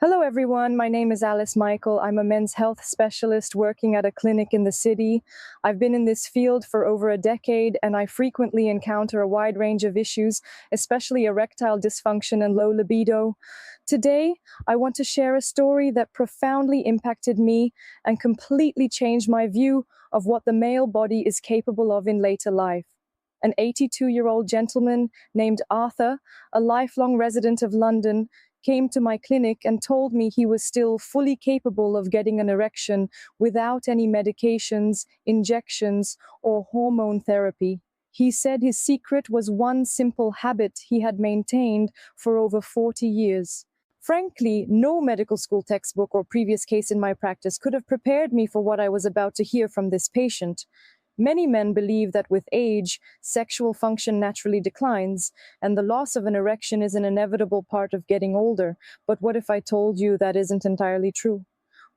Hello, everyone. My name is Alice Michael. I'm a men's health specialist working at a clinic in the city. I've been in this field for over a decade, and I frequently encounter a wide range of issues, especially erectile dysfunction and low libido. Today, I want to share a story that profoundly impacted me and completely changed my view of what the male body is capable of in later life. An 82-year-old gentleman named Arthur, a lifelong resident of London, came to my clinic and told me he was still fully capable of getting an erection without any medications, injections, or hormone therapy. He said his secret was one simple habit he had maintained for over 40 years. Frankly, no medical school textbook or previous case in my practice could have prepared me for what I was about to hear from this patient. Many men believe that with age, sexual function naturally declines, and the loss of an erection is an inevitable part of getting older. But what if I told you that isn't entirely true?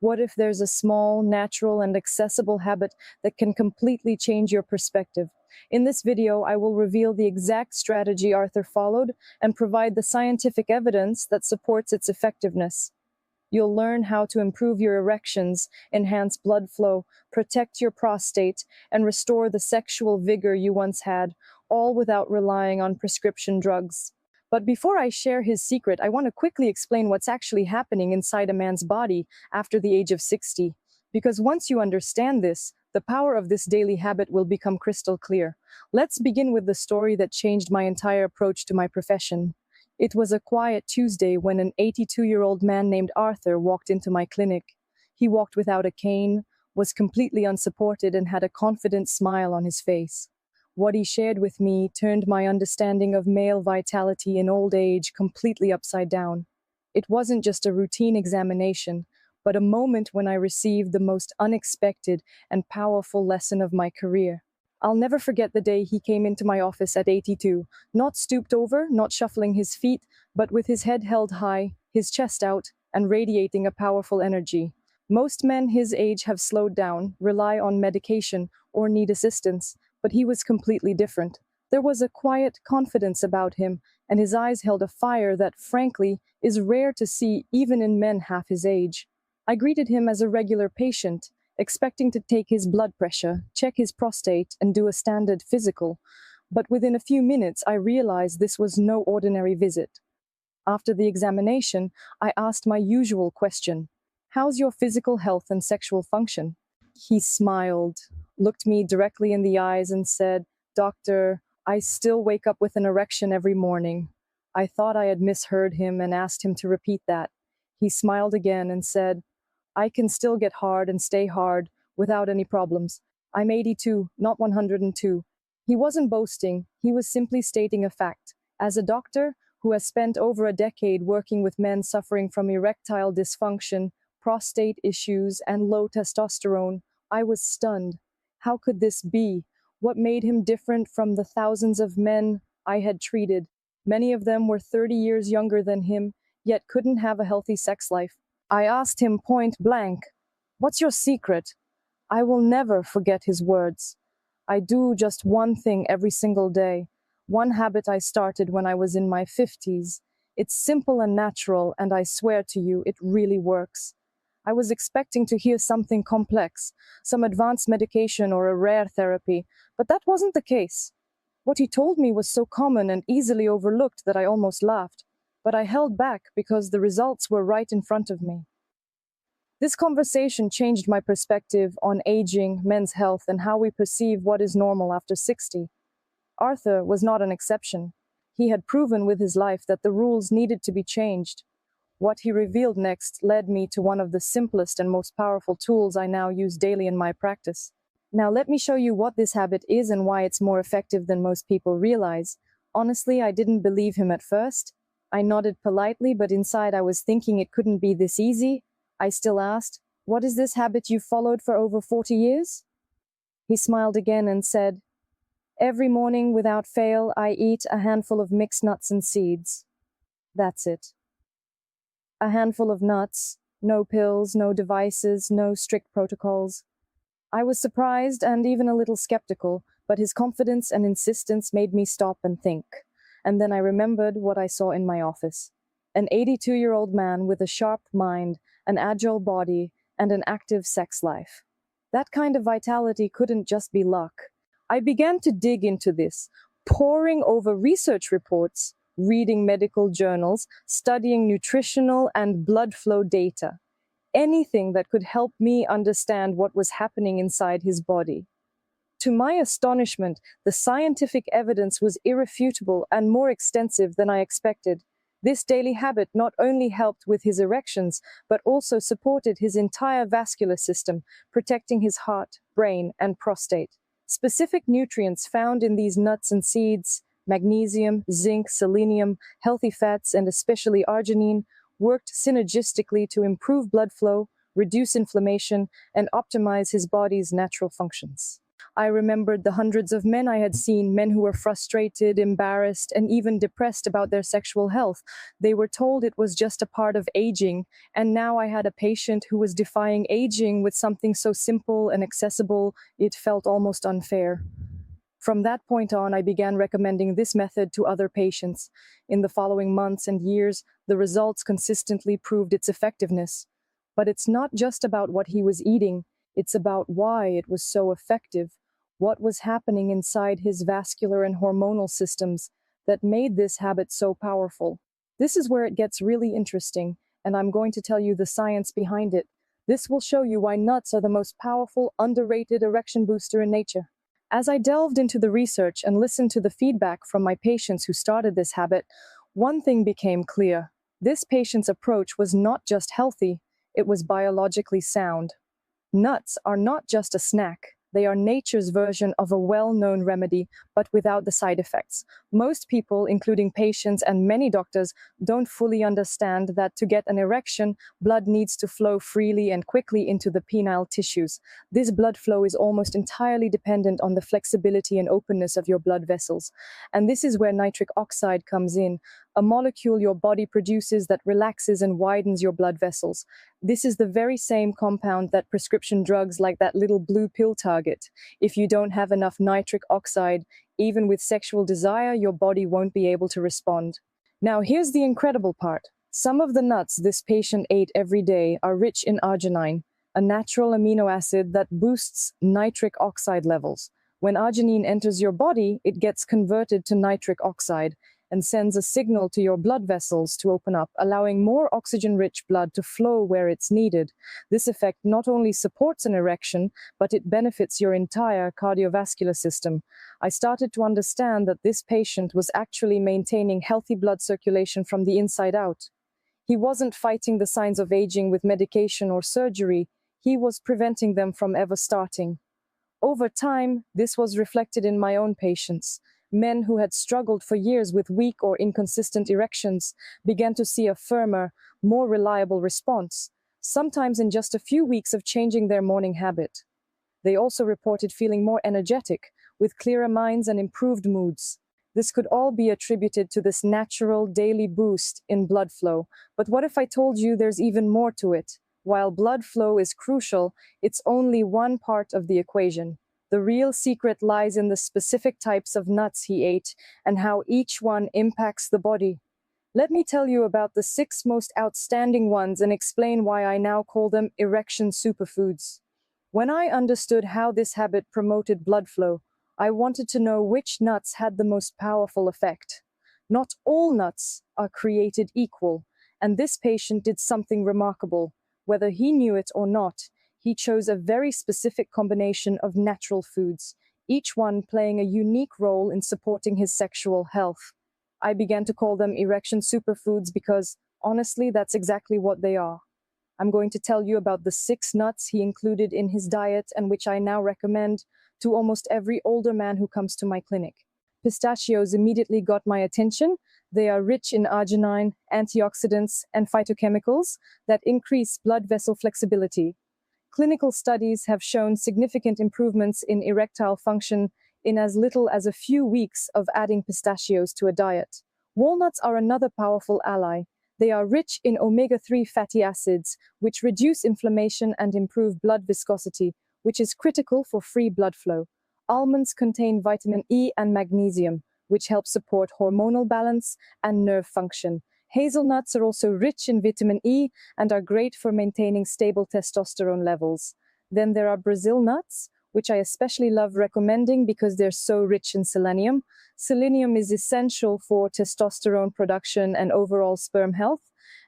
What if there's a small, natural, and accessible habit that can completely change your perspective? In this video, I will reveal the exact strategy Arthur followed and provide the scientific evidence that supports its effectiveness. You'll learn how to improve your erections, enhance blood flow, protect your prostate, and restore the sexual vigor you once had, all without relying on prescription drugs. But before I share his secret, I want to quickly explain what's actually happening inside a man's body after the age of 60. Because once you understand this, the power of this daily habit will become crystal clear. Let's begin with the story that changed my entire approach to my profession. It was a quiet Tuesday when an 82-year-old man named Arthur walked into my clinic. He walked without a cane, was completely unsupported, and had a confident smile on his face. What he shared with me turned my understanding of male vitality in old age completely upside down. It wasn't just a routine examination, but a moment when I received the most unexpected and powerful lesson of my career. I'll never forget the day he came into my office at 82, not stooped over, not shuffling his feet, but with his head held high, his chest out, and radiating a powerful energy. Most men his age have slowed down, rely on medication, or need assistance, but he was completely different. There was a quiet confidence about him, and his eyes held a fire that, frankly, is rare to see even in men half his age. I greeted him as a regular patient, expecting to take his blood pressure, check his prostate, and do a standard physical. But within a few minutes, I realized this was no ordinary visit. After the examination, I asked my usual question: "How's your physical health and sexual function?" He smiled, looked me directly in the eyes, and said, "Doctor, I still wake up with an erection every morning." I thought I had misheard him and asked him to repeat that. He smiled again and said, "I can still get hard and stay hard without any problems. I'm 82, not 102. He wasn't boasting, he was simply stating a fact. As a doctor who has spent over a decade working with men suffering from erectile dysfunction, prostate issues, and low testosterone, I was stunned. How could this be? What made him different from the thousands of men I had treated? Many of them were 30 years younger than him, yet couldn't have a healthy sex life. I asked him point blank, "What's your secret?" I will never forget his words. "I do just one thing every single day, one habit I started when I was in my 50s. It's simple and natural, and I swear to you, it really works." I was expecting to hear something complex, some advanced medication or a rare therapy, but that wasn't the case. What he told me was so common and easily overlooked that I almost laughed. But I held back because the results were right in front of me. This conversation changed my perspective on aging, men's health, and how we perceive what is normal after 60. Arthur was not an exception. He had proven with his life that the rules needed to be changed. What he revealed next led me to one of the simplest and most powerful tools I now use daily in my practice. Now let me show you what this habit is and why it's more effective than most people realize. Honestly, I didn't believe him at first. I nodded politely, but inside I was thinking it couldn't be this easy. I still asked, "What is this habit you've followed for over 40 years? He smiled again and said, "Every morning without fail, I eat a handful of mixed nuts and seeds." That's it. A handful of nuts, no pills, no devices, no strict protocols. I was surprised and even a little skeptical, but his confidence and insistence made me stop and think. And then I remembered what I saw in my office. an 82-year-old man with a sharp mind, an agile body, and an active sex life. That kind of vitality couldn't just be luck. I began to dig into this, poring over research reports, reading medical journals, studying nutritional and blood flow data. Anything that could help me understand what was happening inside his body. To my astonishment, the scientific evidence was irrefutable and more extensive than I expected. This daily habit not only helped with his erections, but also supported his entire vascular system, protecting his heart, brain, and prostate. Specific nutrients found in these nuts and seeds, magnesium, zinc, selenium, healthy fats, and especially arginine, worked synergistically to improve blood flow, reduce inflammation, and optimize his body's natural functions. I remembered the hundreds of men I had seen, men who were frustrated, embarrassed, and even depressed about their sexual health. They were told it was just a part of aging, and now I had a patient who was defying aging with something so simple and accessible, it felt almost unfair. From that point on, I began recommending this method to other patients. In the following months and years, the results consistently proved its effectiveness. But it's not just about what he was eating, it's about why it was so effective, what was happening inside his vascular and hormonal systems that made this habit so powerful. This is where it gets really interesting, and I'm going to tell you the science behind it. This will show you why nuts are the most powerful, underrated erection booster in nature. As I delved into the research and listened to the feedback from my patients who started this habit, one thing became clear. This patient's approach was not just healthy, it was biologically sound. Nuts are not just a snack. They are nature's version of a well-known remedy, but without the side effects. Most people, including patients and many doctors, don't fully understand that to get an erection, blood needs to flow freely and quickly into the penile tissues. This blood flow is almost entirely dependent on the flexibility and openness of your blood vessels. And this is where nitric oxide comes in, a molecule your body produces that relaxes and widens your blood vessels. This is the very same compound that prescription drugs like that little blue pill target. If you don't have enough nitric oxide, even with sexual desire, your body won't be able to respond. Now, here's the incredible part. Some of the nuts this patient ate every day are rich in arginine, a natural amino acid that boosts nitric oxide levels. When arginine enters your body, it gets converted to nitric oxide and sends a signal to your blood vessels to open up, allowing more oxygen-rich blood to flow where it's needed. This effect not only supports an erection, but it benefits your entire cardiovascular system. I started to understand that this patient was actually maintaining healthy blood circulation from the inside out. He wasn't fighting the signs of aging with medication or surgery. He was preventing them from ever starting. Over time, this was reflected in my own patients. Men who had struggled for years with weak or inconsistent erections began to see a firmer, more reliable response, sometimes in just a few weeks of changing their morning habit. They also reported feeling more energetic, with clearer minds and improved moods. This could all be attributed to this natural daily boost in blood flow. But what if I told you there's even more to it? While blood flow is crucial, it's only one part of the equation. The real secret lies in the specific types of nuts he ate and how each one impacts the body. Let me tell you about the 6 most outstanding ones and explain why I now call them erection superfoods. When I understood how this habit promoted blood flow, I wanted to know which nuts had the most powerful effect. Not all nuts are created equal, and this patient did something remarkable. Whether he knew it or not, he chose a very specific combination of natural foods, each one playing a unique role in supporting his sexual health. I began to call them erection superfoods because, honestly, that's exactly what they are. I'm going to tell you about the 6 nuts he included in his diet and which I now recommend to almost every older man who comes to my clinic. Pistachios immediately got my attention. They are rich in arginine, antioxidants, and phytochemicals that increase blood vessel flexibility. Clinical studies have shown significant improvements in erectile function in as little as a few weeks of adding pistachios to a diet. Walnuts are another powerful ally. They are rich in omega-3 fatty acids, which reduce inflammation and improve blood viscosity, which is critical for free blood flow. Almonds contain vitamin E and magnesium, which help support hormonal balance and nerve function. Hazelnuts are also rich in vitamin E and are great for maintaining stable testosterone levels. Then there are Brazil nuts, which I especially love recommending because they're so rich in selenium. Selenium is essential for testosterone production and overall sperm health.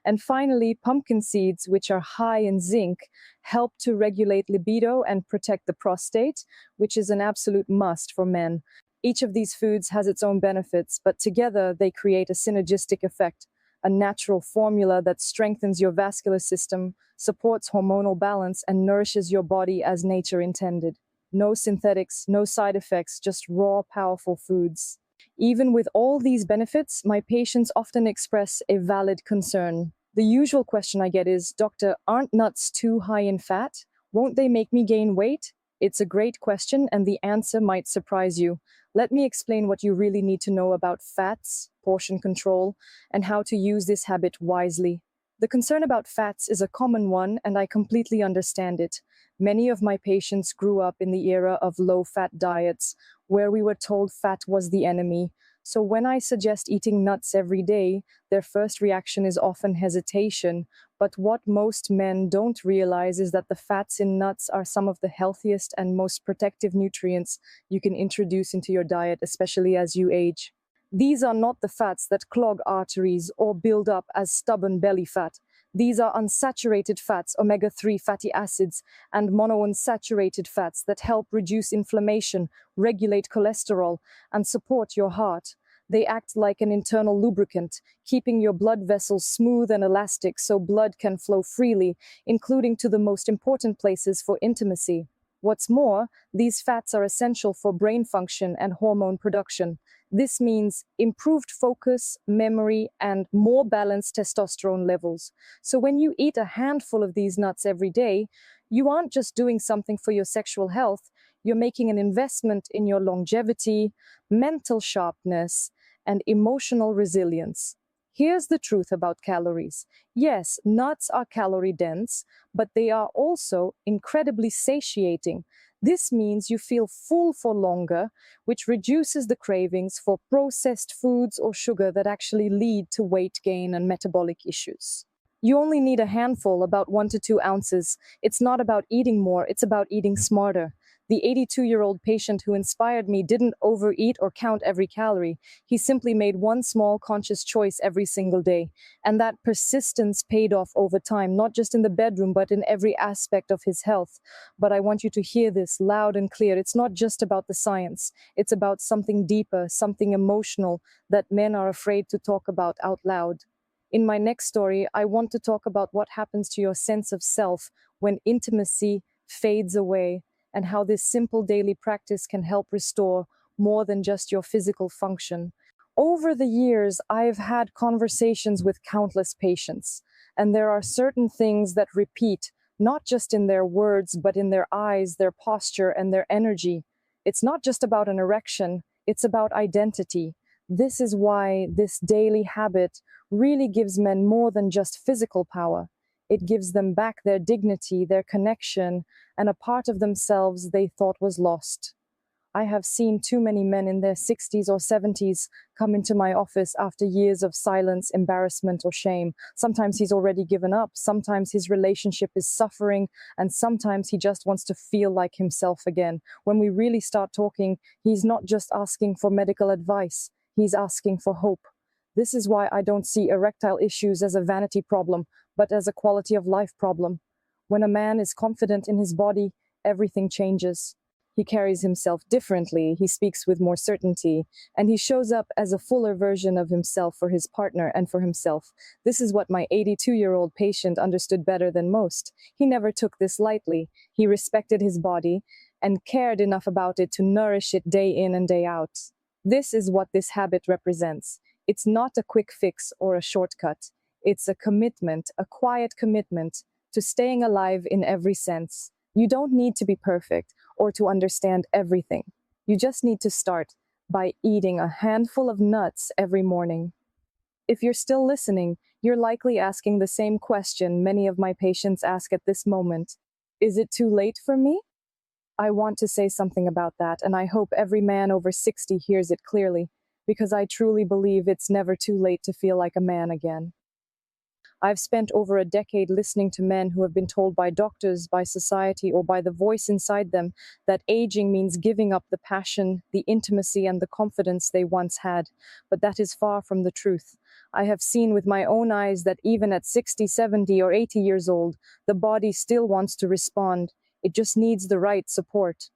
And finally, pumpkin seeds, which are high in zinc, help to regulate libido and protect the prostate, which is an absolute must for men. Each of these foods has its own benefits, but together they create a synergistic effect, a natural formula that strengthens your vascular system, supports hormonal balance, and nourishes your body as nature intended. No synthetics, no side effects, just raw, powerful foods. Even with all these benefits, my patients often express a valid concern. The usual question I get is, Doctor, aren't nuts too high in fat? Won't they make me gain weight? It's a great question, and the answer might surprise you. Let me explain what you really need to know about fats, portion control, and how to use this habit wisely. The concern about fats is a common one, and I completely understand it. Many of my patients grew up in the era of low-fat diets, where we were told fat was the enemy. So when I suggest eating nuts every day, their first reaction is often hesitation. But what most men don't realize is that the fats in nuts are some of the healthiest and most protective nutrients you can introduce into your diet, especially as you age. These are not the fats that clog arteries or build up as stubborn belly fat. These are unsaturated fats, omega-3 fatty acids, and monounsaturated fats that help reduce inflammation, regulate cholesterol, and support your heart. They act like an internal lubricant, keeping your blood vessels smooth and elastic so blood can flow freely, including to the most important places for intimacy. What's more, these fats are essential for brain function and hormone production. This means improved focus, memory, and more balanced testosterone levels. So when you eat a handful of these nuts every day, you aren't just doing something for your sexual health, you're making an investment in your longevity, mental sharpness, and emotional resilience. Here's the truth about calories. Yes, nuts are calorie dense, but they are also incredibly satiating. This means you feel full for longer, which reduces the cravings for processed foods or sugar that actually lead to weight gain and metabolic issues. You only need a handful, about 1 to 2 ounces. It's not about eating more, it's about eating smarter. The 82-year-old patient who inspired me didn't overeat or count every calorie. He simply made one small conscious choice every single day. And that persistence paid off over time, not just in the bedroom, but in every aspect of his health. But I want you to hear this loud and clear. It's not just about the science. It's about something deeper, something emotional that men are afraid to talk about out loud. In my next story, I want to talk about what happens to your sense of self when intimacy fades away, and how this simple daily practice can help restore more than just your physical function. Over the years, I've had conversations with countless patients, and there are certain things that repeat, not just in their words, but in their eyes, their posture, and their energy. It's not just about an erection, it's about identity. This is why this daily habit really gives men more than just physical power. It gives them back their dignity, their connection, and a part of themselves they thought was lost. I have seen too many men in their 60s or 70s come into my office after years of silence, embarrassment, or shame. Sometimes he's already given up, sometimes his relationship is suffering, and sometimes he just wants to feel like himself again. When we really start talking, he's not just asking for medical advice, he's asking for hope. This is why I don't see erectile issues as a vanity problem, but as a quality of life problem. When a man is confident in his body, everything changes. He carries himself differently, he speaks with more certainty, and he shows up as a fuller version of himself for his partner and for himself. This is what my 82-year-old patient understood better than most. He never took this lightly. He respected his body and cared enough about it to nourish it day in and day out. This is what this habit represents. It's not a quick fix or a shortcut. It's a commitment, a quiet commitment to staying alive in every sense. You don't need to be perfect or to understand everything. You just need to start by eating a handful of nuts every morning. If you're still listening, you're likely asking the same question many of my patients ask at this moment. Is it too late for me? I want to say something about that, and I hope every man over 60 hears it clearly. because I truly believe it's never too late to feel like a man again. I've spent over a decade listening to men who have been told by doctors, by society, or by the voice inside them that aging means giving up the passion, the intimacy, and the confidence they once had. But that is far from the truth. I have seen with my own eyes that even at 60, 70, or 80 years old, the body still wants to respond. It just needs the right support.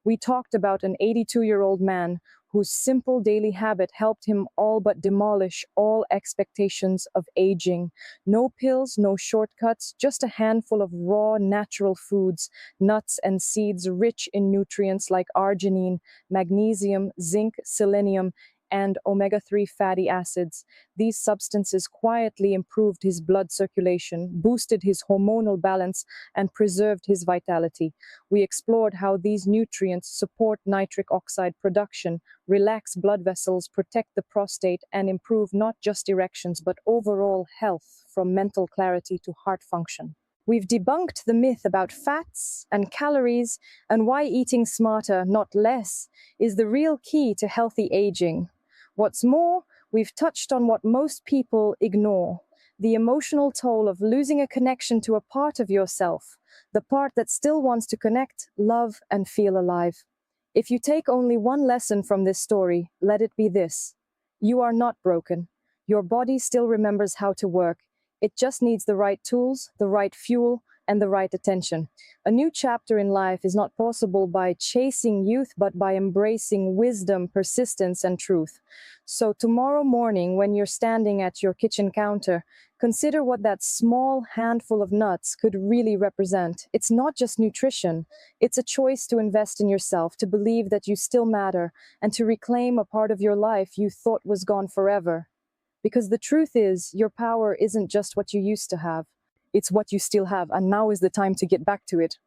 We talked about an 82-year-old man whose simple daily habit helped him all but demolish all expectations of aging. No pills, no shortcuts, just a handful of raw, natural foods, nuts and seeds rich in nutrients like arginine, magnesium, zinc, selenium, and omega-3 fatty acids. These substances quietly improved his blood circulation, boosted his hormonal balance, and preserved his vitality. We explored how these nutrients support nitric oxide production, relax blood vessels, protect the prostate, and improve not just erections but overall health, from mental clarity to heart function. We've debunked the myth about fats and calories and why eating smarter, not less, is the real key to healthy aging. What's more, we've touched on what most people ignore: the emotional toll of losing a connection to a part of yourself, the part that still wants to connect, love, and feel alive. If you take only one lesson from this story, let it be this: you are not broken. Your body still remembers how to work. It just needs the right tools, the right fuel, and the right attention. A new chapter in life is not possible by chasing youth, but by embracing wisdom, persistence, and truth. So tomorrow morning, when you're standing at your kitchen counter, consider what that small handful of nuts could really represent. It's not just nutrition. It's a choice to invest in yourself, to believe that you still matter, and to reclaim a part of your life you thought was gone forever. Because the truth is, your power isn't just what you used to have. It's what you still have, and now is the time to get back to it.